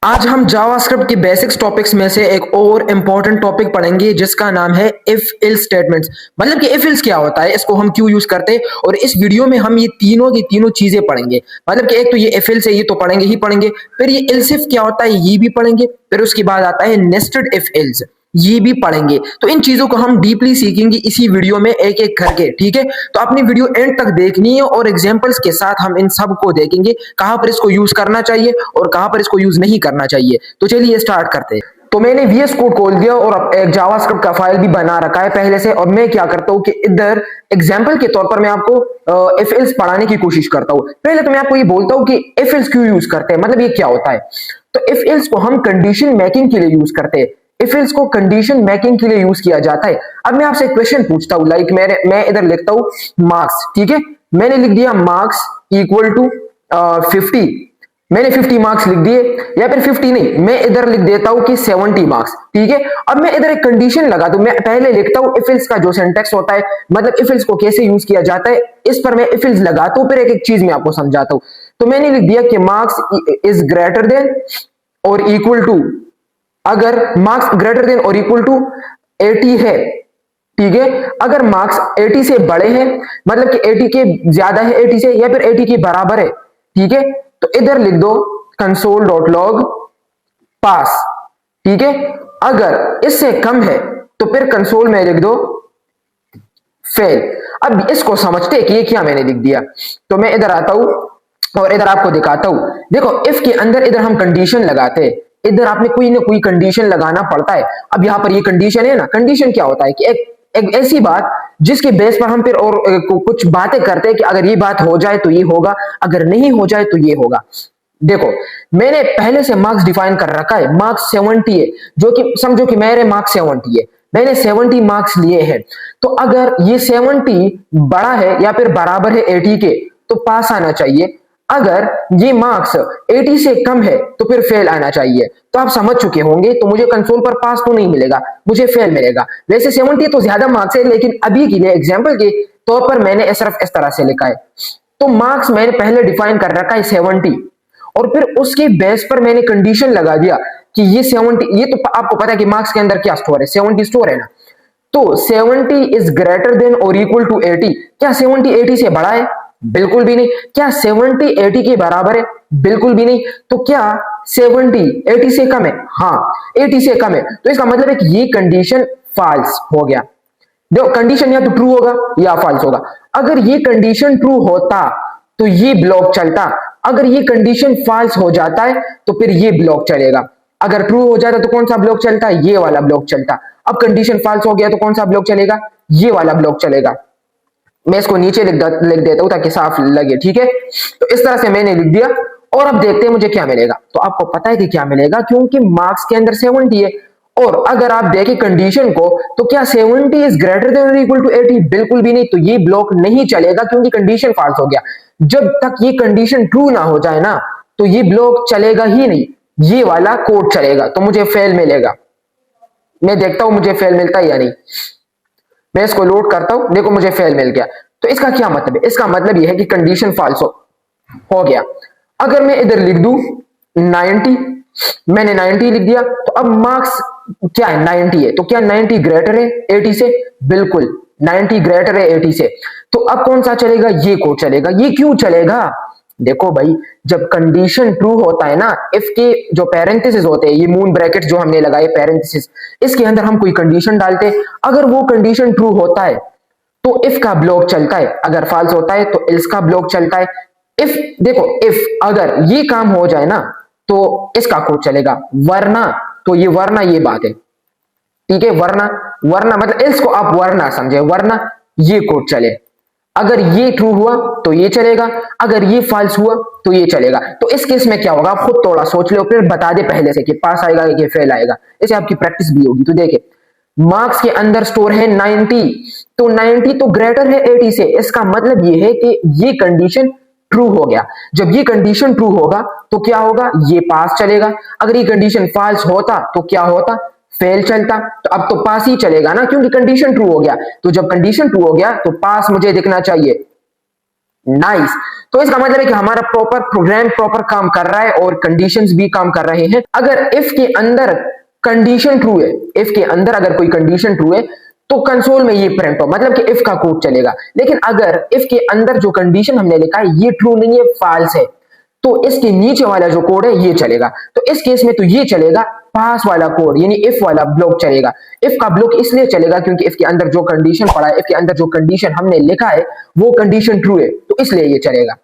आज हम जावास्क्रिप्ट के बेसिक्स टॉपिक्स में से एक और इम्पोर्टेंट टॉपिक पढ़ेंगे जिसका नाम है इफ इल्स स्टेटमेंट्स। मतलब कि इफ इल्स क्या होता है, इसको हम क्यों यूज करते हैं, और इस वीडियो में हम ये तीनों की तीनों चीजें पढ़ेंगे। मतलब कि एक तो ये इफ इल्स है, ये तो पढ़ेंगे ही पढ़ेंगे, फिर ये इल्स इफ क्या होता है ये भी पढ़ेंगे, फिर उसके बाद आता है नेस्टेड इफ इल्स, ये भी पढ़ेंगे। तो इन चीजों को हम डीपली सीखेंगे इसी वीडियो में एक एक करके, ठीक है। तो अपनी वीडियो एंड तक देखनी है और एग्जांपल्स के साथ हम इन सब को देखेंगे, कहां पर इसको यूज करना चाहिए और कहां पर इसको यूज नहीं करना चाहिए। तो चलिए स्टार्ट करते हैं। तो मैंने VS कोड खोल दिया और अब एक जावास्क्रिप्ट का फाइल भी बना रखा है पहले से, और मैं क्या करता हूं कि इधर एग्जांपल के तौर पर मैं आपको इफ एल्स पढ़ाने की कोशिश करता हूं। पहले तो मैं आपको ये बोलता हूं कि इफ एल्स क्यों यूज करते हैं, मतलब ये क्या होता है। तो इफ एल्स को हम कंडीशन मेकिंग के लिए यूज करते हैं। इफ एल्स को कंडीशन मेकिंग के लिए यूज किया जाता है। अब मैं आपसे क्वेश्चन पूछता हूं, लाइक मैं इधर लिखता हूं मार्क्स, ठीक है। मैंने लिख दिया मार्क्स इक्वल टू 50। मैंने 50 मार्क्स लिख दिए, या फिर 50 नहीं, मैं इधर लिख देता हूं कि 70 मार्क्स, ठीक है। अब मैं इधर एक कंडीशन लगा दूं। मैं पहले लिखता हूं इफ एल्स का जो सिंटैक्स होता है, मतलब इफ एल्स को कैसे यूज किया जाता है, इस पर मैं इफ एल्स लगाता हूं, फिर एक एक चीज मैं आपको समझाता हूं। तो मैंने लिख दिया कि मार्क्स इज ग्रेटर देन और इक्वल टू, अगर मार्क्स ग्रेटर देन और इक्वल टू 80 है, ठीक है। अगर मार्क्स 80 से बड़े हैं, मतलब कि 80 के ज्यादा है 80 से, या फिर 80 के बराबर है, ठीक है, तो इधर लिख दो console.log पास, ठीक है। अगर इससे कम है तो फिर कंसोल में लिख दो फेल। अब इसको समझते कि ये क्या मैंने लिख दिया। तो मैं इधर आता हूं और इधर आपको दिखाता हूं। देखो इफ के अंदर इधर हम कंडीशन लगाते हैं, इधर आपने कोई ना कोई कंडीशन लगाना पड़ता है। अब यहां पर ये कंडीशन है ना, कंडीशन क्या होता है कि एक ऐसी बात जिसके बेस पर हम फिर और कुछ बातें करते हैं कि अगर ये बात हो जाए तो ये होगा, अगर नहीं हो जाए तो ये होगा। देखो मैंने पहले से मार्क्स डिफाइन कर रखा है, मार्क्स 70 है, जो कि समझो कि मेरे मार्क्स 70 है, मैंने 70 मार्क्स लिए हैं। तो अगर ये 70 बड़ा है या फिर बराबर है 80 के, तो पास आना चाहिए। अगर ये मार्क्स 80 से कम है तो फिर फेल आना चाहिए। तो आप समझ चुके होंगे, तो मुझे कंसोल पर पास तो नहीं मिलेगा, मुझे फेल मिलेगा। वैसे 70 तो ज्यादा मार्क्स है, लेकिन अभी के लिए एग्जांपल के तौर पर मैंने सिर्फ इस तरह से लिखा है। तो मार्क्स मैंने पहले डिफाइन कर रखा है 70, और फिर उसके बेस पर मैंने कंडीशन लगा दिया कि ये 70, ये तो आपको पता है कि मार्क्स के अंदर क्या स्टोर है, 70 स्टोर है ना। तो 70 इज ग्रेटर देन और इक्वल टू 80। क्या 70 80 से बड़ा है? बिल्कुल भी नहीं। क्या 70 80 के बराबर है? बिल्कुल भी नहीं। तो क्या 70 80 से कम है? हाँ, 80 से कम है। तो इसका मतलब है कि ये कंडीशन फॉल्स हो गया। देखो कंडीशन या तो ट्रू होगा या फॉल्स होगा। अगर ये कंडीशन ट्रू होता तो ये ब्लॉक चलता, अगर ये कंडीशन फॉल्स हो जाता है तो फिर ये ब्लॉक चलेगा। अगर ट्रू हो जाता तो कौन सा ब्लॉक चलता? ये वाला ब्लॉक चलता। अब कंडीशन फॉल्स हो गया तो कौन सा ब्लॉक चलेगा? ये वाला ब्लॉक चलेगा। मैं इसको नीचे लिख देता हूं ताकि साफ लगे, ठीक है। तो इस तरह से मैंने लिख दिया, और अब देखते हैं मुझे क्या मिलेगा। तो आपको पता है कि क्या मिलेगा, क्योंकि मार्क्स के अंदर 70 है। और अगर आप देखें कंडीशन को, तो क्या 70 is greater than equal to 80? बिल्कुल भी नहीं। तो ये ब्लॉक नहीं चलेगा क्योंकि कंडीशन फॉल्स हो गया। जब तक ये कंडीशन ट्रू ना हो जाए ना, तो ये ब्लॉक चलेगा ही नहीं, ये वाला कोड चलेगा। तो मुझे फेल मिलेगा। मैं देखता हूं मुझे फेल मिलता है या नहीं। मैं इसको लोड करता हूं, देखो मुझे फेल मिल गया। तो इसका क्या मतलब है? इसका मतलब यह है कि कंडीशन फॉल्स हो गया। अगर मैं इधर लिख दूं 90, मैंने 90 लिख दिया, तो अब मार्क्स क्या है? 90 है। तो क्या 90 ग्रेटर है 80 से? बिल्कुल, 90 ग्रेटर है 80 से। तो अब कौन सा चलेगा? ये कोड चलेगा। ये क्यों चलेगा? देखो भाई, जब कंडीशन ट्रू होता है ना, इफ के जो पैरेंथेसिस होते हैं, ये मून ब्रैकेट जो हमने लगाए पैरेंथेसिस, इसके अंदर हम कोई कंडीशन डालते हैं। अगर वो कंडीशन ट्रू होता है तो इफ का ब्लॉक चलता है, अगर फॉल्स होता है तो एल्स का ब्लॉक चलता है। इफ देखो, इफ अगर ये काम हो जाए ना तो इसका कोड चलेगा, वरना तो ये वरना ये बात है, ठीक है। वरना वरना मतलब एल्स को आप वरना समझे, वरना ये कोड चले। अगर ये ट्रू हुआ तो ये चलेगा, अगर ये फॉल्स हुआ तो ये चलेगा। तो इस केस में क्या होगा, आप खुद थोड़ा सोच लो, फिर बता दे पहले से कि पास आएगा कि फेल आएगा। इसे आपकी प्रैक्टिस भी होगी। तो देखे मार्क्स के अंदर स्टोर है 90, तो 90 तो ग्रेटर है 80 से। इसका मतलब ये है कि ये कंडीशन ट्रू हो गया। जब ये कंडीशन ट्रू होगा तो क्या होगा? ये पास चलेगा। अगर ये कंडीशन फॉल्स होता तो क्या होता? फेल चलता। तो अब तो पास ही चलेगा ना, क्योंकि कंडीशन ट्रू हो गया। तो जब कंडीशन ट्रू हो गया तो पास मुझे दिखना चाहिए। नाइस। तो इसका मतलब है कि हमारा प्रॉपर प्रोग्राम प्रॉपर काम कर रहा है और कंडीशंस भी काम कर रहे हैं। अगर इफ के अंदर कंडीशन ट्रू है, इफ के अंदर अगर कोई कंडीशन ट्रू है तो कंसोल में ये प्रिंट हो, मतलब कि इफ का कोड चलेगा। लेकिन अगर इफ के अंदर जो कंडीशन हमने लिखा है ये ट्रू नहीं है, फॉल्स है, तो इसके नीचे वाला जो कोड है ये चलेगा। तो इस केस में तो ये चलेगा, पास वाला कोड यानी इफ वाला ब्लॉक चलेगा। इफ का ब्लॉक इसलिए चलेगा क्योंकि इफ के अंदर जो कंडीशन पड़ा है, इफ के अंदर जो कंडीशन हमने लिखा है वो कंडीशन ट्रू है, तो इसलिए ये चलेगा।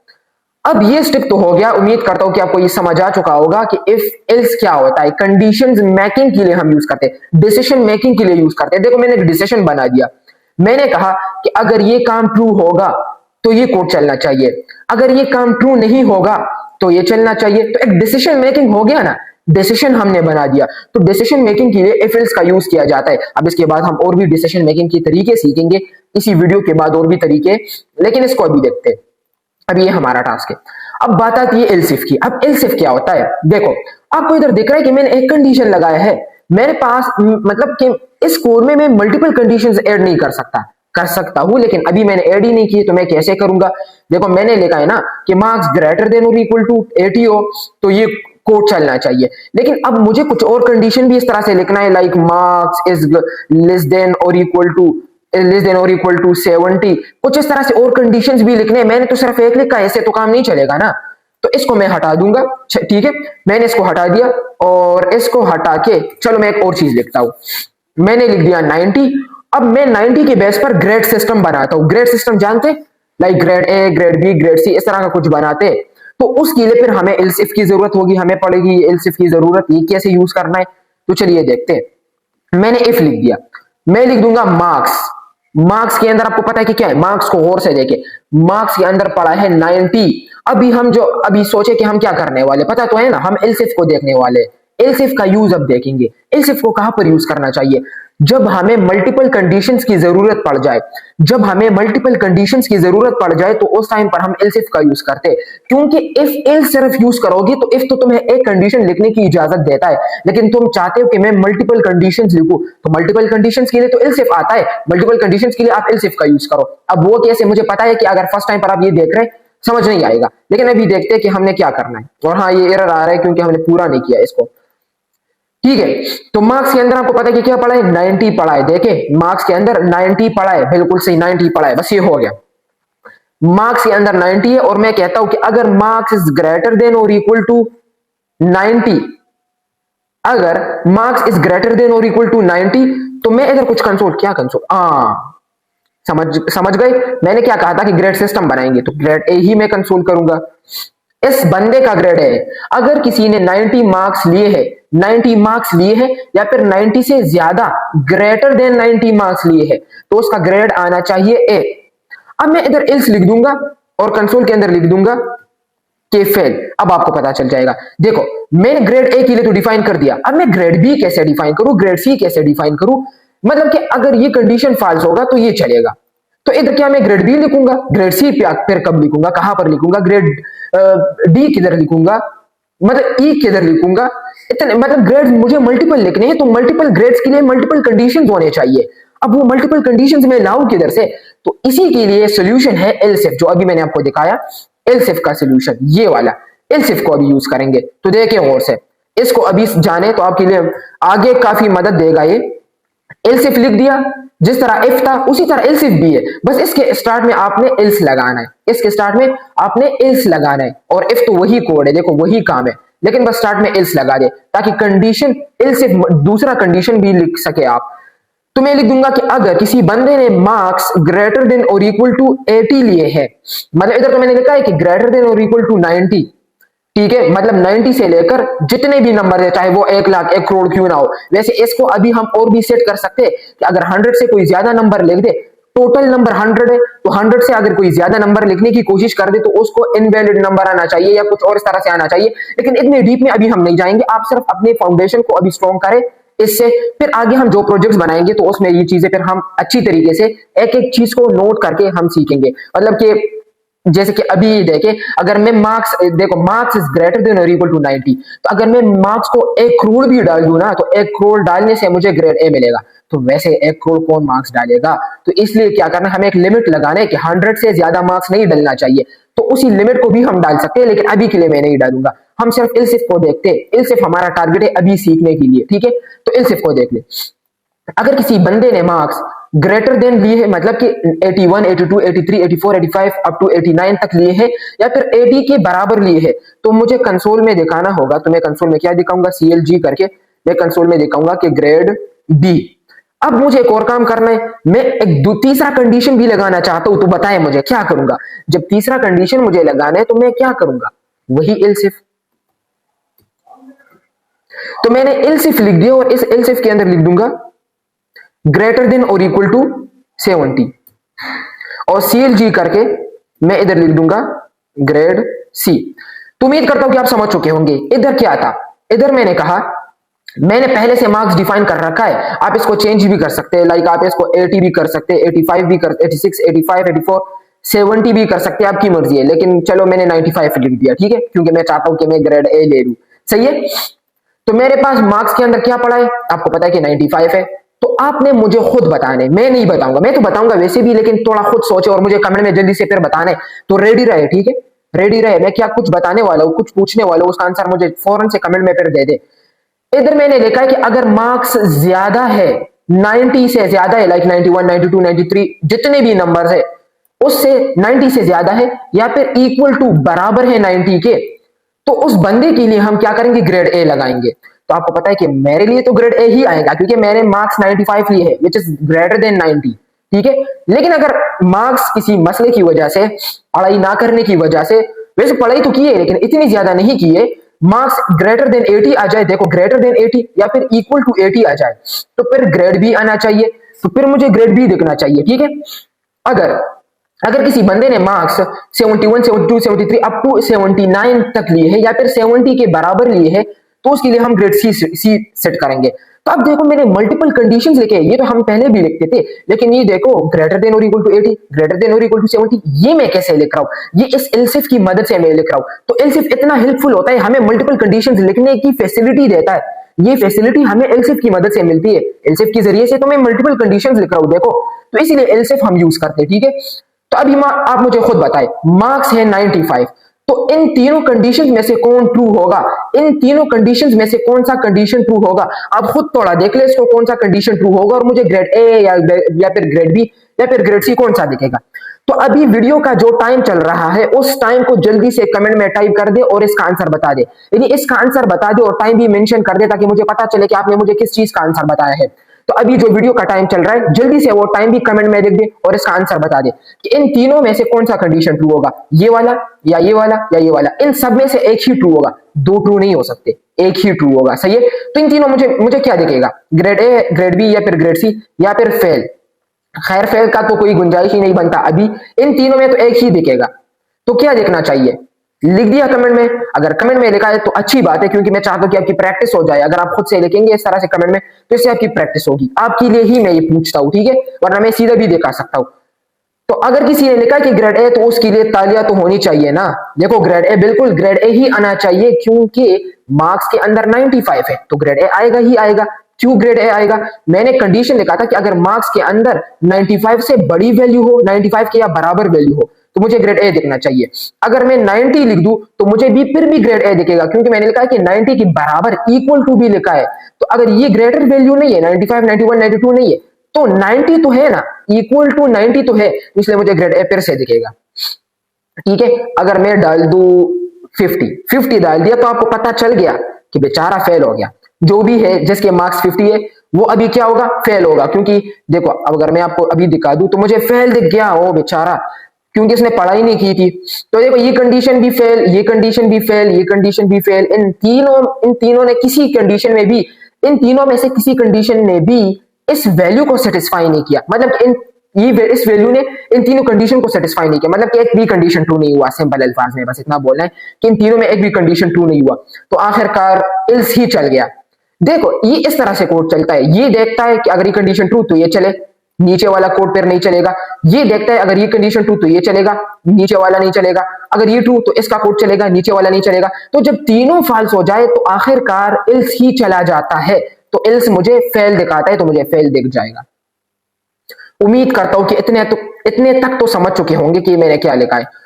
अब ये स्टेप तो हो गया, उम्मीद करता हूं कि आपको ये समझ आ चुका होगा कि इफ एल्स क्या होता है। कंडीशंस मेकिंग के लिए हम यूज करते हैं, डिसीजन मेकिंग के लिए यूज करते हैं। देखो मैंने एक डिसीजन बना दिया, मैंने कहा कि अगर ये काम ट्रू होगा तो ये कोड चलना चाहिए, अगर ये काम ट्रू नहीं होगा तो ये चलना चाहिए। तो एक डिसीजन मेकिंग हो गया ना, डिसीजन हमने बना दिया। तो डिसीजन मेकिंग के लिए इफ एल्स का यूज किया जाता है। अब इसके बाद हम और भी डिसीजन मेकिंग के तरीके सीखेंगे इसी वीडियो के बाद, और भी तरीके, लेकिन इसको अभी देखते हैं। अब ये हमारा टास्क है। अब बात आती है एल्स इफ की। अब एल्स इफ क्या होता है, देखो आपको इधर दिख रहा है कि मैंने एक कंडीशन लगाया है, मेरे पास मतलब कि इस कोड में मैं मल्टीपल कंडीशंस ऐड नहीं कर सकता, कर सकता हूं लेकिन अभी मैंने ऐड ही नहीं की, तो मैं कैसे करूंगा। देखो मैंने लिखा है ना कि मार्क्स ग्रेटर देन और इक्वल टू 80 हो, तो ये कोड चलना चाहिए। लेकिन अब मुझे कुछ और कंडीशन भी इस तरह से लिखना है, like marks is less than और इक्वल टू 70, कुछ इस तरह से और कंडीशंस भी लिखने हैं। मैंने तो सिर्फ एक लिखा है, ऐसे तो काम नहीं चलेगा ना। तो इसको मैं हटा दूंगा, ठीक है, मैंने इसको हटा दिया। और इसको हटा के चलो मैं एक और चीज लिखता हूं, मैंने लिख दिया 90। अब मैं 90 के बेस पर ग्रेड सिस्टम बनाता हूं। ग्रेड सिस्टम जानते, like grade A, grade B, grade C, इस तरह का कुछ बनाते। तो उसके लिए फिर हमें एल्स इफ की जरूरत होगी, हमें पड़ेगी एल्स इफ की जरूरत। ये कैसे यूज करना है तो चलिए देखते हैं। मैंने इफ लिख दिया, मैं लिख दूंगा मार्क्स। मार्क्स के अंदर आपको पता है कि क्या है, मार्क्स को और से देखे, मार्क्स के अंदर पड़ा है 90। अभी सोचे कि हम क्या करने वाले, पता तो है ना, हम एल्स इफ को देखने वाले। एल्स इफ का यूज अब देखेंगे। एल्स इफ को कहां पर यूज करना चाहिए, जब हमें मल्टीपल कंडीशंस की जरूरत पड़ जाए। जब हमें मल्टीपल कंडीशंस की जरूरत पड़ जाए तो उस टाइम पर हम एल्स इफ का यूज करते हैं। क्योंकि इफ एल्स सिर्फ यूज करोगे तो इफ तो तुम्हें एक कंडीशन लिखने की इजाजत देता है, लेकिन तुम चाहते हो कि मैं मल्टीपल कंडीशंस लिखूं, तो मल्टीपल कंडीशंस के लिए तो एल्स इफ आता है, मल्टीपल कंडीशंस के लिए आप एल्स इफ का यूज करो। अब वो कैसे, मुझे पता है कि अगर फर्स्ट टाइम पर आप ये देख रहे हैं समझ नहीं आएगा, लेकिन अभी देखते हैं कि हमने क्या करना है। और हाँ, ये एरर आ रहा है क्योंकि हमने पूरा नहीं किया इसको, ठीक है। तो मार्क्स के अंदर आपको पता है कि क्या पड़ा है, 90 पड़ा है। देखे मार्क्स के अंदर 90 पड़ा है, बिल्कुल सही 90 पड़ा है, बस ये हो गया। मार्क्स के अंदर 90 है और मैं कहता हूं कि अगर मार्क्स इज ग्रेटर देन और इक्वल टू 90, अगर मार्क्स इज ग्रेटर देन और इक्वल टू 90, तो मैं इधर कुछ कंसोल, क्या कंसोल, समझ गए। मैंने क्या कहा था कि ग्रेड सिस्टम बनाएंगे, तो ग्रेड ए ही मैं कंसोल करूंगा। इस बंदे का ग्रेड है, अगर किसी ने 90 मार्क्स लिए है, 90 मार्क्स लिए हैं या फिर 90 से ज्यादा ग्रेटर देन 90 मार्क्स लिए हैं, तो उसका ग्रेड आना चाहिए ए। अब मैं इधर एल्स लिख दूंगा और कंसोल के अंदर लिख दूंगा कि फेल। अब आपको पता चल जाएगा। देखो मैंने ग्रेड ए के लिए तो डिफाइन कर दिया, अब मैं ग्रेड बी कैसे डिफाइन करूं, ग्रेड सी कैसे डिफाइन करूं। मतलब कि अगर ये कंडीशन फॉल्स होगा तो ये चलेगा। तो इधर क्या मैं ग्रेड बी लिखूंगा, ग्रेड सी फिर कब लिखूंगा, कहां पर लिखूंगा, ग्रेड डी किधर लिखूंगा, मतलब ई किधर लिखूंगा, इतने मतलब ग्रेड मुझे मल्टीपल लिखने हैं, तो मल्टीपल ग्रेड्स के लिए मल्टीपल कंडीशंस होने चाहिए। अब वो मल्टीपल कंडीशंस में लाऊं किधर से, तो इसी के लिए सॉल्यूशन है एल्स इफ, जो अभी मैंने आपको दिखाया। एल्स इफ का सॉल्यूशन ये वाला, एल्स इफ को अभी यूज करेंगे। तो देखिए गौर से, इसको अभी जाने तो आपके लिए आगे काफी मदद देगा ये। एल्स इफ लिख दिया, जिस तरह इफ था उसी तरह एल्स इफ भी है, बस इसके स्टार्ट में आपने एल्स लगाना है, इसके स्टार्ट में आपने एल्स लगाना है। और इफ तो वही कोड है, देखो वही काम है, लेकिन बस स्टार्ट में एल्स लगा दे ताकि कंडीशन एल्स इफ दूसरा कंडीशन भी लिख सके आप। तो मैं लिख दूंगा कि अगर किसी बंदे ने मार्क्स ग्रेटर देन और इक्वल टू 80 लिए है, मतलब इधर तो मैंने लिखा है कि ग्रेटर देन और इक्वल टू 90, ठीक है, मतलब 90 से लेकर जितने भी नंबर है, चाहे वो 1 लाख 1 करोड़ क्यों ना हो। वैसे इसको अभी हम और भी सेट कर सकते हैं कि अगर 100 से कोई ज्यादा नंबर लिख दे, टोटल नंबर 100 है, तो 100 से अगर कोई ज्यादा नंबर लिखने की कोशिश कर दे तो उसको इनवैलिड नंबर आना चाहिए या कुछ और इस तरह से आना चाहिए। लेकिन इतने डीप में अभी हम नहीं जाएंगे, आप सिर्फ अपने फाउंडेशन को अभी स्ट्रॉन्ग करें, इससे फिर आगे हम जो प्रोजेक्ट्स बनाएंगे तो उसमें ये चीजें फिर हम अच्छी तरीके से एक एक चीज को नोट करके हम सीखेंगे। मतलब कि जैसे कि अभी देखे, अगर मैं मार्क्स देखो, मार्क्स इज ग्रेटर देन और इक्वल टू 90, तो अगर मैं मार्क्स को 1 करोड़ भी डाल दूं ना, तो 1 करोड़ डालने से मुझे ग्रेड ए मिलेगा। तो वैसे 1 करोड़ कौन मार्क्स डालेगा? तो इसलिए क्या करना, हमें एक लिमिट लगाना है कि 100 से ज्यादा मार्क्स नहीं डालना चाहिए। तो उसी लिमिट को भी हम डाल सकते हैं, लेकिन अभी के लिए मैं नहीं डालूंगा। हम सिर्फ इलसिफ को देखते हैं, इलसिफ हमारा टारगेट है अभी सीखने के लिए, ठीक है। तो इलसिफ को देख ले। अगर किसी बंदे ने मार्क्स ग्रेटर देन लिए है, मतलब कि 81, 82, 83, 84, 85 अप टू 89 तक लिए हैं, या फिर 80 के बराबर लिए है, तो मुझे कंसोल में दिखाना होगा। तो मैं कंसोल में क्या दिखाऊंगा, CLG करके मैं कंसोल में दिखाऊंगा कि ग्रेड बी। अब मुझे एक और काम करना है, मैं एक तीसरा कंडीशन भी लगाना चाहता हूं, तो बताएं मुझे क्या करूंगा। जब तीसरा कंडीशन मुझे लगाना है तो मैं क्या करूंगा, वही इलसिफ। तो मैंने इलसिफ लिख दिया और इस इलसिफ के अंदर लिख दूंगा ग्रेटर देन और इक्वल टू 70, और CLG करके मैं इधर लिख दूंगा ग्रेड सी। तो उम्मीद करता हूं कि आप समझ चुके होंगे। इधर क्या था, इधर मैंने कहा मैंने पहले से मार्क्स डिफाइन कर रखा है, आप इसको चेंज भी कर सकते हैं, लाइक आप इसको 80 भी कर सकते हैं, 85 भी कर, 86, 85, 84, 70 भी कर सकते हैं, आपकी मर्जी है। लेकिन चलो मैंने 95 लिख दिया, ठीक है, क्योंकि मैं चाहता हूं कि मैं ग्रेड ए ले लूं। सही है। तो मेरे पास मार्क्स के अंदर क्या पड़ा है, आपको पता है कि 95 है। तो आपने मुझे खुद बताना है, मैं नहीं बताऊंगा, मैं तो बताऊंगा वैसे भी, लेकिन थोड़ा खुद सोचे और मुझे कमेंट में जल्दी से फिर बताना है। तो रेडी रहे, ठीक है, रेडी रहे। मैं क्या कुछ बताने वाला हूं, कुछ पूछने वाला हूं, उसका आंसर मुझे फौरन से कमेंट में फिर दे दे। इधर मैंने लिखा है कि अगर मार्क्स ज्यादा है, 90 से ज्यादा है, लाइक 91, 92, 93, जितने भी नंबर है उससे 90 से ज्यादा है, या फिर इक्वल टू बराबर है 90 के, तो उस बंदे के लिए हम क्या करेंगे, ग्रेड ए लगाएंगे। तो आपको पता है कि मेरे लिए तो ग्रेड ए ही आएगा, क्योंकि मैंने मार्क्स 95 लिए है, विच इज ग्रेटर देन 90, ठीक है। लेकिन अगर मार्क्स किसी मसले की वजह से, पढ़ाई ना करने की वजह से, वैसे पढ़ाई तो की है लेकिन इतनी ज्यादा नहीं की है, मार्क्स ग्रेटर देन 80 आ जाए, देखो ग्रेटर देन 80 या फिर इक्वल टू 80 आ जाए, तो फिर ग्रेड बी आना चाहिए। तो फिर मुझे ग्रेड बी दिखना चाहिए, ठीक है। अगर अगर किसी बंदे ने मार्क्स 71, 72, 73 अप टू 79 तक लिए है, या फिर 70 के बराबर लिए है, तो उसके लिए हम ग्रेड सी सेट करेंगे। तो अब देखो मैंने मल्टीपल कंडीशंस लिखे, ये तो हम पहले भी लिखते थे, लेकिन ये देखो ग्रेटर देन और इक्वल टू 80, ग्रेटर देन और इक्वल टू 70, ये मैं कैसे लिख रहा हूं, ये इस एलसिफ की मदद से मैं लिख रहा हूं। तो एलसिफ इतना हेल्पफुल होता है, हमें मल्टीपल कंडीशंस लिखने की फैसिलिटी देता है। ये फैसिलिटी हमें एलसिफ की मदद से मिलती है, एलसिफ के जरिए से तो मैं मल्टीपल कंडीशंस लिख रहा हूं, देखो। तो इसीलिए एलसिफ हम यूज करते हैं, ठीक है। तो अभी आप मुझे खुद बताएं, मार्क्स है 95, तो इन तीनों कंडीशंस में से कौन ट्रू होगा, इन तीनों कंडीशंस में से कौन सा कंडीशन ट्रू होगा, आप खुद थोड़ा देख ले इसको, कौन सा कंडीशन ट्रू होगा, और मुझे ग्रेड ए या फिर ग्रेड बी या फिर ग्रेड सी कौन सा दिखेगा। तो अभी वीडियो का जो टाइम चल रहा है, उस टाइम को जल्दी से कमेंट में टाइप कर दे और इसका आंसर बता दे, यानी इसका आंसर बता दे और टाइम भी मेंशन कर दे, ताकि मुझे पता चले कि आपने मुझे किस चीज का आंसर बताया है। तो अभी जो वीडियो का टाइम चल रहा है, जल्दी से वो टाइम भी कमेंट में लिख दे और इसका आंसर बता दे कि इन तीनों में से कौन सा कंडीशन ट्रू होगा, ये वाला या ये वाला या ये वाला। इन सब में से एक ही ट्रू होगा, दो ट्रू नहीं हो सकते, एक ही ट्रू होगा, सही है। तो इन तीनों मुझे क्या दिखेगा, ग्रेड ए, ग्रेड बी या फिर ग्रेड सी या फिर फेल। खैर फेल का तो कोई गुंजाइश ही नहीं बनता, अभी इन तीनों में तो एक ही दिखेगा। तो क्या देखना चाहिए, लिख दिया कमेंट में। अगर कमेंट में लिखा है तो अच्छी बात है, क्योंकि मैं चाहता हूं कि आपकी प्रैक्टिस हो जाए। अगर आप खुद से लिखेंगे इस तरह से कमेंट में, तो इससे आपकी प्रैक्टिस होगी, आपके लिए ही मैं ये पूछता हूं, ठीक है, वरना मैं सीधा भी दिखा सकता हूं। तो अगर किसी ने लिखा कि ग्रेड ए, तो उसके लिए तालियां तो होनी चाहिए ना। देखो ग्रेड ए, बिल्कुल ग्रेड ए ही आना चाहिए, क्योंकि मार्क्स के अंदर 95 है, तो ग्रेड ए आएगा ही आएगा। क्यों ग्रेड ए आएगा, मैंने कंडीशन लिखा था कि अगर मार्क्स के अंदर 95 से बड़ी वैल्यू हो, 95 के या बराबर वैल्यू हो, तो मुझे ग्रेड ए दिखना चाहिए। अगर मैं 90 लिख दूं तो मुझे भी फिर भी ग्रेड ए दिखेगा, क्योंकि मैंने लिखा है कि 90 के बराबर इक्वल टू भी लिखा है। तो अगर ये ग्रेटर वैल्यू नहीं है, 95, 91, 92 नहीं है, तो 90 तो है ना, इक्वल टू 90 तो है, इसलिए मुझे ग्रेड ए फिर से दिखेगा, ठीक है। अगर मैं डाल दूं 50 डाल दिया, तो आपको पता चल गया कि बेचारा फेल हो गया। जो भी है जिसके मार्क्स 50 है, वो अभी क्या होगा, फेल होगा। क्योंकि देखो अगर मैं आपको अभी दिखा दूं तो मुझे फेल दिख गया, ओ बेचारा, क्योंकि उसने पढ़ाई नहीं की थी। तो देखो ये कंडीशन भी फेल, ये कंडीशन भी फेल, ये कंडीशन भी फेल। इन तीनों ने किसी कंडीशन में भी, इन तीनों में से किसी कंडीशन ने भी इस वैल्यू को सेटिस्फाई नहीं किया। मतलब इस वैल्यू ने इन तीनों कंडीशन को सेटिस्फाई नहीं किया, मतलब कि एक भी कंडीशन ट्रू नहीं हुआ। सिंपल अल्फाज में बस इतना बोलना है कि इन तीनों में एक भी कंडीशन ट्रू नहीं हुआ, तो आखिरकार इल्स ही चल गया। देखो ये इस तरह से कोड चलता है, ये देखता है कि अगर ये कंडीशन ट्रू तो ये चले, नीचे वाला कोड फिर नहीं चलेगा। ये देखता है अगर ये कंडीशन ट्रू तो ये चलेगा, नीचे वाला नहीं चलेगा, अगर ये ट्रू तो इसका कोड चलेगा, नीचे वाला नहीं चलेगा। तो जब तीनों फॉल्स हो जाए तो आखिरकार एल्स ही चला जाता है, तो एल्स मुझे फेल दिखाता है, तो मुझे फेल दिख जाएगा। उम्मीद करता हूं कि इतने तक तो समझ चुके होंगे कि मैंने क्या लिखा है।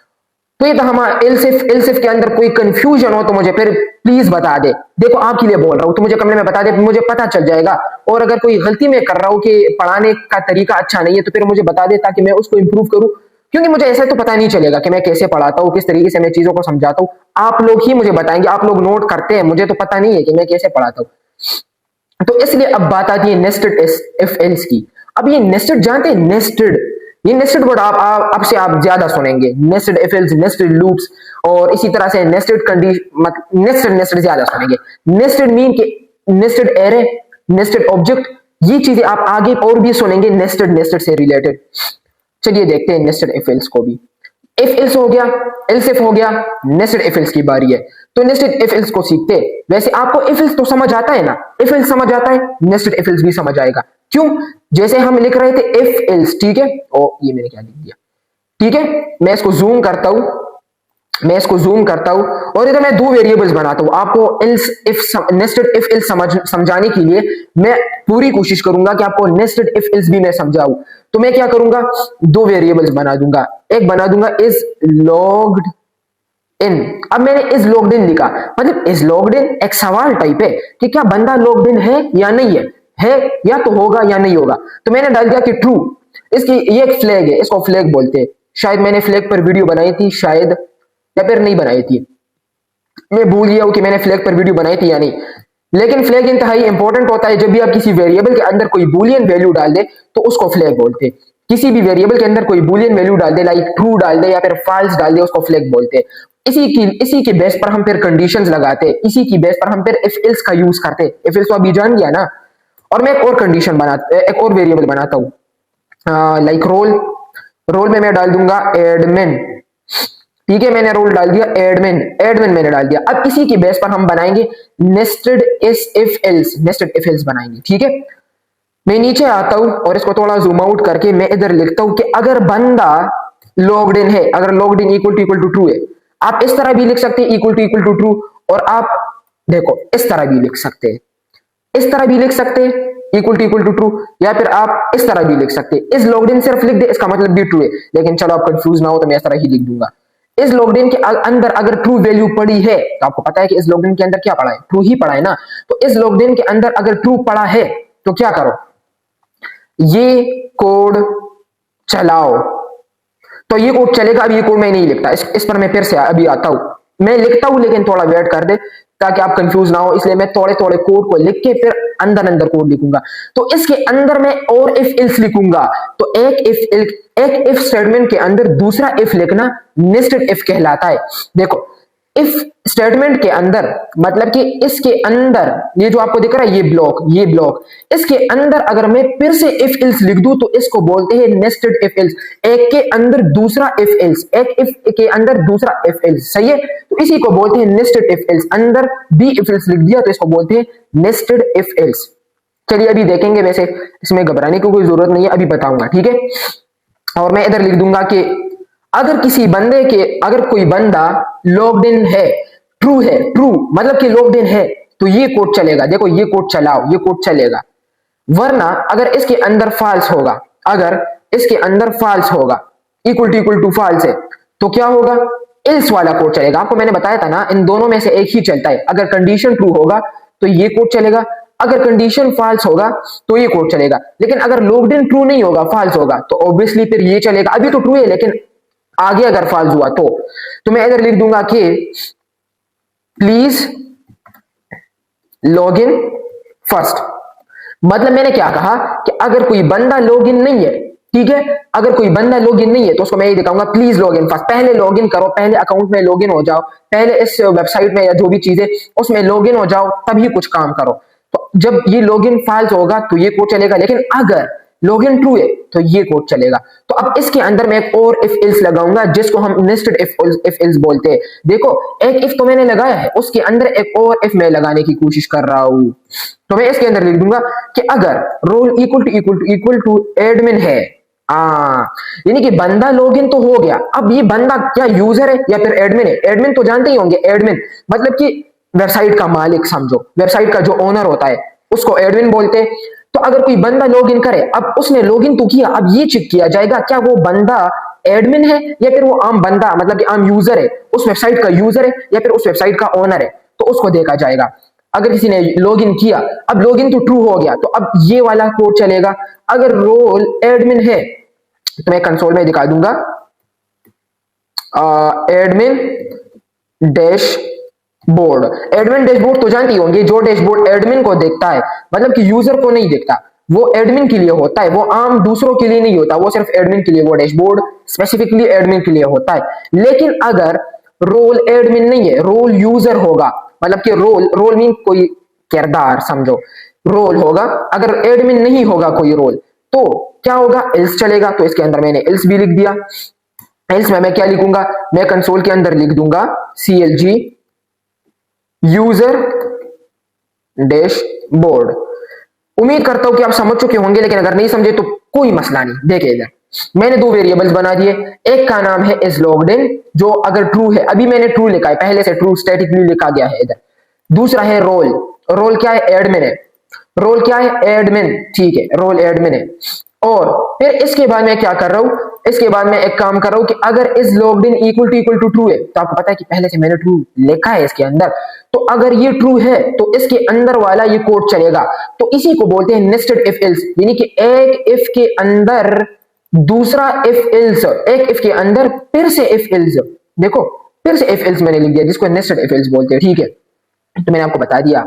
तो ये तो हमारा एल्सिफ के अंदर कोई कंफ्यूजन हो तो मुझे फिर प्लीज बता दे। देखो आपके लिए बोल रहा हूं तो मुझे कमेंट में बता दे, मुझे पता चल जाएगा। और अगर कोई गलती मैं कर रहा हूं कि पढ़ाने का तरीका अच्छा नहीं है तो फिर मुझे बता दे ताकि मैं उसको इंप्रूव करूं, क्योंकि मुझे ऐसा तो पता नहीं चलेगा कि मैं कैसे पढ़ाता हूं, किस तरीके से मैं चीजों को समझाता हूं। आप लोग ही मुझे बताएंगे, आप लोग नोट करते हैं, मुझे तो पता नहीं है कि मैं कैसे पढ़ाता हूं। तो इसलिए अब बात आती है नेस्टेड इफ एल्स की। अब ये नेस्टेड जानते हैं, नेस्टेड, ये नेस्टेड वर्ड आप से आप ज्यादा सुनेंगे, nested if else, nested loops, और इसी तरह से नेस्टेड कंडीशन, नेस्टेड ज्यादा सुनेंगे। नेस्टेड मीन के नेस्टेड एरे, नेस्टेड ऑब्जेक्ट, ये चीजें आप आगे और भी सुनेंगे नेस्टेड से रिलेटेड। चलिए देखते हैं नेस्टेड इफ एल्स को भी। इफ एल्स हो गया, एल्स इफ हो गया, नेस्टेड इफ एल्स की बारी है। तो नेस्टेड इफ एल्स को सीखते हैं। वैसे आपको इफ एल्स तो समझ आता है ना, इफ एल्स समझ आता है, नेस्टेड इफ एल्स भी समझ आएगा। क्यों? जैसे हम लिख रहे थे इफ एल्स, ठीक है, ओ ये मैंने क्या लिख दिया, ठीक है, मैं इसको जूम करता हूं, और इधर मैं दो वेरिएबल्स बनाता हूं। आपको else if nested if else समझाने के लिए मैं पूरी कोशिश करूंगा कि आपको नेस्टेड इफ एल्स भी मैं समझाऊं। तो मैं क्या करूंगा, दो वेरिएबल्स बना दूंगा, एक बना दूंगा इज लॉग्ड इन। अब मैंने इज लॉग्ड इन लिखा, मतलब इज लॉग्ड इन एक सवाल टाइप है कि क्या बंदा लॉग्ड इन है या नहीं है या तो होगा या नहीं होगा। तो मैंने डाल दिया कि ट्रू। इसकी ये एक फ्लैग है, इसको फ्लैग बोलते हैं। शायद मैंने फ्लैग पर वीडियो बनाई थी, शायद, या फिर नहीं बनाई थी, मैं भूल गया हूं कि मैंने फ्लैग पर वीडियो बनाई थी या नहीं। लेकिन फ्लैग इंतहाई इंपॉर्टेंट होता है। जब भी आप किसी वेरिएबल के अंदर कोई बुलियन वैल्यू डाल दे तो उसको फ्लैग बोलते हैं। किसी भी वेरिएबल के अंदर कोई बुलियन वैल्यू डाल दे, लाइक ट्रू डाल दे या फिर फॉल्स डाल दे, उसको फ्लैग बोलते हैं। इसी की बेस पर हम फिर कंडीशंस लगाते हैं, इसी की बेस पर हम फिर इफ एल्स का यूज करते हैं। इफ एल्स तो अभी जान गया ना। और मैं एक और कंडीशन बनाता, एक और वेरिएबल बनाता हूं, लाइक रोल में मैं डाल दूंगा एडमिन, ठीक है, मैंने रोल डाल दिया एडमिन मैंने डाल दिया। अब इसी की बेस पर हम बनाएंगे नेस्टेड इफ एल्स बनाएंगे, ठीक है। मैं नीचे आता हूं और इसको थोड़ा जूम आउट करके मैं इधर लिखता हूं कि अगर बंदा लॉग्ड इन है, अगर logged in equal to true है। आप इस तरह भी लिख सकते हैं इक्वल टू ट्रू, और आप देखो इस तरह भी लिख सकते हैं, इस तरह भी लिख सकते हैं इक्वल टू ट्रू, या फिर आप इस तरह भी लिख सकते हैं। इज लॉग्ड इन सिर्फ लिख दे, इसका मतलब भी ट्रू है। लेकिन चलो आप कंफ्यूज ना हो तो मैं इस तरह ही लिख दूंगा, इस लॉग्ड इन के अंदर अगर ट्रू वैल्यू पड़ी है, तो आपको पता है कि इस लॉग्ड इन के अंदर क्या पड़ा है, ट्रू ही पड़ा है ना। तो इस लॉग्ड इन के अंदर अगर ट्रू पड़ा है तो क्या करो, ये कोड चलाओ। तो ये कोड चलेगा। अब ये कोड मैं नहीं लिखता, इस पर मैं फिर से अभी आता हूं, मैं लिखता हूं लेकिन थोड़ा वेट कर दे ताकि आप कंफ्यूज ना हो, इसलिए मैं थोड़े थोड़े कोड को लिख के फिर अंदर कोड लिखूंगा। तो इसके अंदर मैं और इफ एल्स लिखूंगा। तो एक इफ स्टेटमेंट के अंदर दूसरा इफ लिखना नेस्टेड इफ कहलाता है। देखो इफ स्टेटमेंट के अंदर मतलब कि इसके अंदर ये जो आपको दिख रहा है ये ब्लॉक इसके अंदर अगर मैं फिर से इफ एल्स लिख दूं तो इसको बोलते हैं नेस्टेड इफ एल्स। एक के अंदर दूसरा इफ एल्स, एक इफ के अंदर दूसरा इफ एल्स, सही है। तो इसी को बोलते हैं नेस्टेड इफ एल्स। अंदर बी इफ एल्स लिख दिया तो इसको बोलते हैं नेस्टेड इफ एल्स। चलिए अभी देखेंगे, वैसे इसमें घबराने की कोई जरूरत नहीं है, अभी बताऊंगा, ठीक है। और मैं इधर लिख दूंगा कि अगर कोई बंदा लॉग्ड इन है, ट्रू मतलब कि लॉग्ड इन है, तो ये कोड चलेगा। देखो ये कोड चलाओ, ये कोड चलेगा। वरना अगर इसके अंदर फॉल्स होगा, इक्वल टू फॉल्स है, तो क्या होगा, एल्स वाला कोड चलेगा। आपको मैंने बताया था ना, इन दोनों में से एक ही चलता है। अगर कंडीशन ट्रू होगा तो ये कोड चलेगा, अगर कंडीशन फॉल्स होगा तो ये कोड चलेगा। लेकिन अगर लॉग्ड इन ट्रू नहीं होगा, फॉल्स होगा, तो ऑब्वियसली फिर ये चलेगा। अभी तो ट्रू है लेकिन आगे अगर फॉल्स हुआ तो मैं इधर लिख दूंगा कि प्लीज लॉग इन फर्स्ट। मतलब मैंने क्या कहा कि अगर कोई बंदा लॉग इन नहीं है, ठीक है, अगर कोई बंदा लॉग इन नहीं है तो उसको मैं ये दिखाऊंगा प्लीज लॉग इन फर्स्ट। पहले लॉग इन करो, पहले अकाउंट में लॉग इन हो जाओ, पहले इस वेबसाइट में या जो भी चीज है उसमें लॉग इन हो जाओ, तभी कुछ काम करो। तो जब ये लॉग इन फॉल्स होगा तो ये कोड चलेगा। लेकिन अगर लॉगिन ट्रू है तो ये कोड चलेगा। तो अब इसके अंदर मैं एक और इफ एल्स लगाऊंगा जिसको हम नेस्टेड इफ एल्स बोलते हैं। देखो एक इफ तो मैंने लगाया है, उसके अंदर एक और इफ मैं लगाने की कोशिश कर रहा हूं। तो मैं इसके अंदर लिख दूंगा कि अगर रोल इक्वल टू एडमिन है, यानी कि बंदा लॉगिन तो हो गया। अब ये बंदा क्या यूजर है या फिर एडमिन है? एडमिन तो जानते ही होंगे, एडमिन मतलब कि वेबसाइट का मालिक समझो, वेबसाइट का जो ओनर होता है उसको एडमिन बोलते हैं। तो अगर कोई बंदा लॉगिन करे, अब उसने लॉगिन तो किया, अब ये चेक किया जाएगा क्या वो बंदा एडमिन है या फिर वो आम बंदा मतलब कि आम यूजर है, उस वेबसाइट का यूजर है या फिर उस वेबसाइट का ओनर है, तो उसको देखा जाएगा। अगर किसी ने लॉगिन किया, अब लॉगिन तो ट्रू हो गया, तो अब ये वाला कोड चलेगा। अगर रोल एडमिन है तो मैं कंसोल में दिखा दूंगा एडमिन डैशबोर्ड। एडमिन डैशबोर्ड तो जानती होंगे, जो डैशबोर्ड एडमिन को देखता है, मतलब कि यूजर को नहीं देखता, वो एडमिन के लिए होता है, वो आम दूसरों के लिए नहीं होता, वो सिर्फ एडमिन के लिए, वो डैशबोर्ड स्पेसिफिकली एडमिन के लिए होता है। लेकिन अगर रोल एडमिन नहीं है, रोल यूजर होगा, मतलब कि रोल मीन कोई किरदार समझो, रोल होगा। अगर एडमिन नहीं होगा कोई रोल तो क्या होगा? एल्स चलेगा। तो इसके अंदर मैंने एल्स भी लिख दिया। एल्स में मैं क्या लिखूंगा? मैं कंसोल के अंदर लिख दूंगा CLG यूजर डैशबोर्ड। उम्मीद करता हूं कि आप समझ चुके होंगे, लेकिन अगर नहीं समझे तो कोई मसला नहीं। देखिए इधर मैंने दो वेरिएबल्स बना दिए, एक का नाम है इज लॉग्ड इन, जो अगर ट्रू है, अभी मैंने ट्रू लिखा है, पहले से ट्रू स्टैटिकली लिखा गया है इधर। दूसरा है रोल, रोल क्या है? एडमिन है। रोल क्या है? एडमिन, ठीक है, रोल एडमिन है। और फिर इसके बाद मैं क्या कर रहा हूं? इसके बाद मैं एक काम कर रहा हूं कि अगर is logged in equal to true है, तो आपको पता है कि पहले से मैंने ट्रू लिखा है इसके अंदर, तो अगर ये ट्रू है तो इसके अंदर वाला ये कोड चलेगा। तो इसी को बोलते हैं नेस्टेड इफ एल्स, यानी कि एक इफ के अंदर दूसरा इफ एल्स, एक इफ के अंदर फिर से इफ एल्स। देखो फिर से इफ एल्स मैंने लिख दिया, जिसको नेस्टेड इफ एल्स बोलते हैं, ठीक है। तो मैंने आपको बता दिया,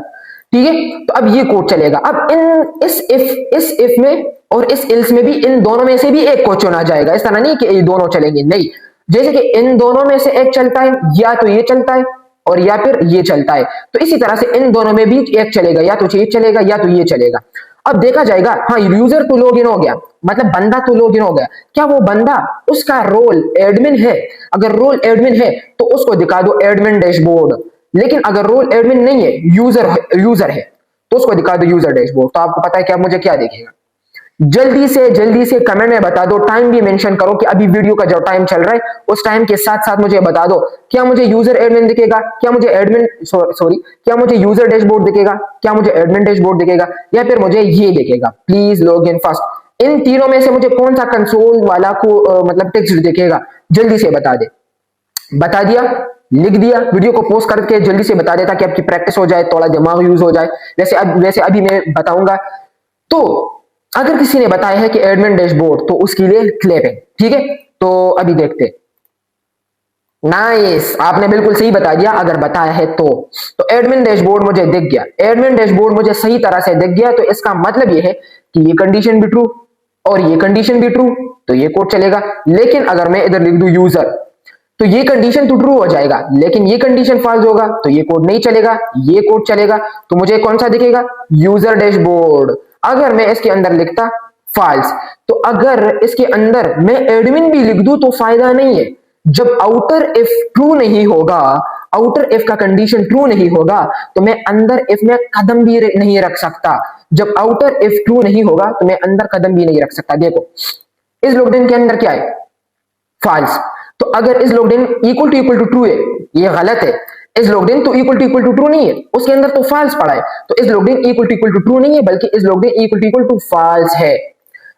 ठीक है। तो अब ये कोड चलेगा। अब इस इफ में और इस एल्स में भी इन दोनों में से भी एक को चुना जाएगा। इस तरह नहीं कि ये दोनों चलेंगे, नहीं, जैसे कि इन दोनों में से एक चलता है, या तो ये चलता है और या फिर ये चलता है, तो इसी तरह से इन दोनों में भी एक चलेगा, या तो ये चलेगा या तो ये चलेगा। अब देखा जाएगा, हाँ यूजर तो लॉगिन हो गया, मतलब बंदा तो लॉगिन हो गया, क्या वो बंदा उसका रोल एडमिन है? अगर रोल एडमिन है तो उसको दिखा दो एडमिन डैशबोर्ड। लेकिन अगर रोल एडमिन नहीं है, यूजर है, तो उसको दिखा दो यूजर डैशबोर्ड। तो आपको पता है कि आप मुझे क्या देखेगा? जल्दी से कमेंट में बता दो, टाइम भी मेंशन करो कि अभी वीडियो का जो टाइम चल रहा है उस टाइम के साथ साथ मुझे बता दो, क्या मुझे यूजर एडमिन दिखेगा, क्या मुझे क्या मुझे यूजर डैशबोर्ड दिखेगा, क्या मुझे एडमिन डैशबोर्ड दिखेगा, या फिर मुझे ये दिखेगा प्लीज लॉग इन फर्स्ट। इन तीनों में से मुझे कौन सा कंसोल वाला को मतलब टेक्स्ट दिखेगा? जल्दी से बता दे। बता दिया, लिख दिया, वीडियो को पोस्ट करके जल्दी से बता देता कि आपकी प्रैक्टिस हो जाए, थोड़ा दिमाग यूज हो जाए। वैसे अभी मैं बताऊंगा। तो अगर किसी ने बताया है कि एडमिन डैशबोर्ड, तो उसके लिए क्लैपिंग, ठीक है। तो अभी देखते, नाइस, आपने बिल्कुल सही बता दिया अगर बताया है तो एडमिन डैशबोर्ड मुझे दिख गया, एडमिन डैशबोर्ड मुझे सही तरह से दिख गया। तो इसका मतलब ये है कि ये कंडीशन भी ट्रू और ये कंडीशन भी ट्रू, तो ये कोड चलेगा। लेकिन अगर मैं इधर लिख दूं यूजर, तो ये कंडीशन तो ट्रू हो जाएगा, लेकिन ये कंडीशन फॉल्स होगा, तो ये कोड नहीं चलेगा, ये कोड चलेगा। तो मुझे कौन सा दिखेगा? User dashboard. अगर मैं इसके अंदर लिखता फॉल्स, तो अगर इसके अंदर मैं एडमिन भी लिख दूं तो फायदा नहीं है। जब आउटर इफ ट्रू नहीं होगा, आउटर इफ का कंडीशन ट्रू नहीं होगा, तो मैं अंदर इफ में कदम भी नहीं रख सकता। जब आउटर इफ ट्रू नहीं होगा तो मैं अंदर कदम भी नहीं रख सकता। देखो इस लॉकडाउन के अंदर क्या है? फॉल्स। तो अगर is logged in equal to true है, ये गलत है। इज लॉग्ड इन तो इक्वल टू ट्रू नहीं है, उसके अंदर तो फॉल्स पड़ा है। तो is logged in equal to true नहीं है, बल्कि is logged in equal to false है।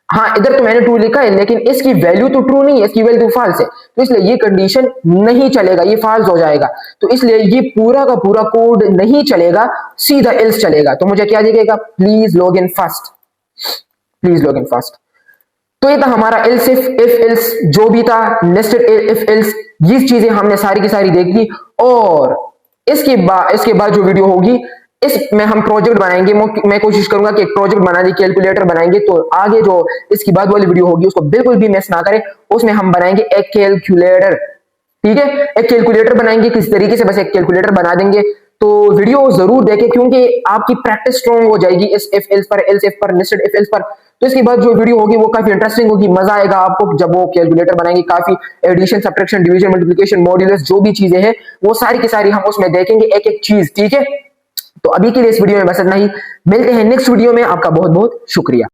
हाँ इधर तो मैंने ट्रू लिखा है, लेकिन इसकी वैल्यू तो ट्रू नहीं है, इसकी वैल्यू फॉल्स है, तो इसलिए ये कंडीशन नहीं चलेगा, ये फॉल्स हो जाएगा। तो इसलिए ये पूरा का पूरा कोड नहीं चलेगा, सीधा एल्स चलेगा। तो मुझे क्या दिखेगा? Please log in first, please log in first. तो ये था हमारा एल्स इफ एल्स जो भी था, नेस्टेड इफ एल्स, ये चीजें हमने सारी की सारी देख ली। और इसके बाद जो वीडियो होगी इसमें हम प्रोजेक्ट बनाएंगे। मैं कोशिश करूंगा कि एक प्रोजेक्ट बनाने की कैलकुलेटर बनाएंगे, तो आगे जो इसकी बाद वाली वीडियो होगी उसको बिल्कुल भी मिस ना करें। उसमें हम बनाएंगे एक कैलकुलेटर, ठीक है, एक कैलकुलेटर बनाएंगे। किस तरीके से? बस एक कैलकुलेटर बना देंगे। तो वीडियो जरूर देखें, क्योंकि आपकी प्रैक्टिस स्ट्रॉन्ग हो जाएगी इस इफ एल्स पर, एल्स इफ पर, नेस्टेड इफ एल्स पर। तो इसके बाद जो वीडियो होगी वो काफी इंटरेस्टिंग होगी, मजा आएगा आपको जब वो कैलकुलेटर बनाएंगे। काफी addition, subtraction, division, multiplication, modulus जो भी चीजें हैं वो सारी की सारी हम उसमें देखेंगे, एक एक चीज, ठीक है। तो अभी के लिए इस वीडियो में बस इतना ही, मिलते हैं नेक्स्ट वीडियो में। आपका बहुत बहुत शुक्रिया।